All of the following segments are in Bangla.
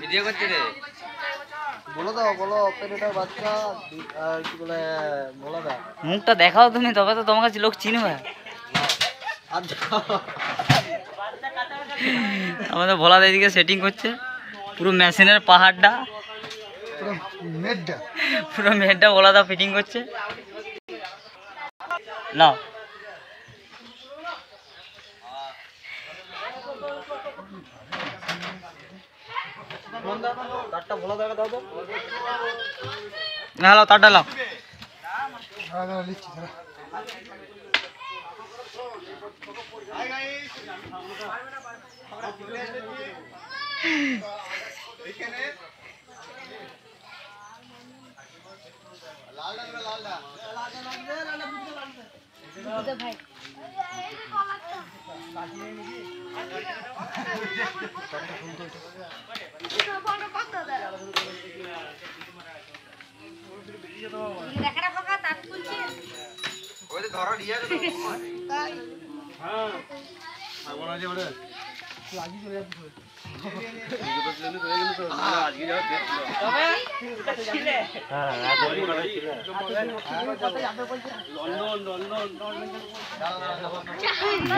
ভিডিও করতে রে বলো দাও, বলো অপারেটর বাচ্চা আর কি বলে বলো দাও। মুখটা দেখাও তুমি, তবে তো তোমার কাছে লোক চিনবে। আমাদের ভোলা দিদিকে সেটিং করছে পুরো মেশিনের পাহাড়টা, পুরো মেডটা ভোলাদা ফিটিং করছে। নাও তারটা বলো দাও, দাও তো। হ্যালো, তারটা নাও।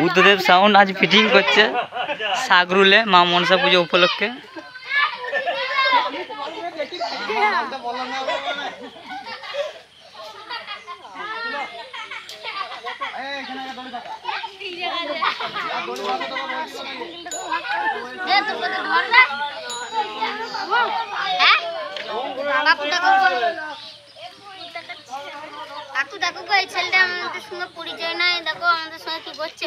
বুদ্ধদেব সাউন্ড আজ ফিটিং করছে সাগরুলে মা মনসা পুজো উপলক্ষে। দেখো এই ছেলেটা আমাদের সঙ্গে পরিচয় নাই, দেখো আমাদের সঙ্গে কি করছে।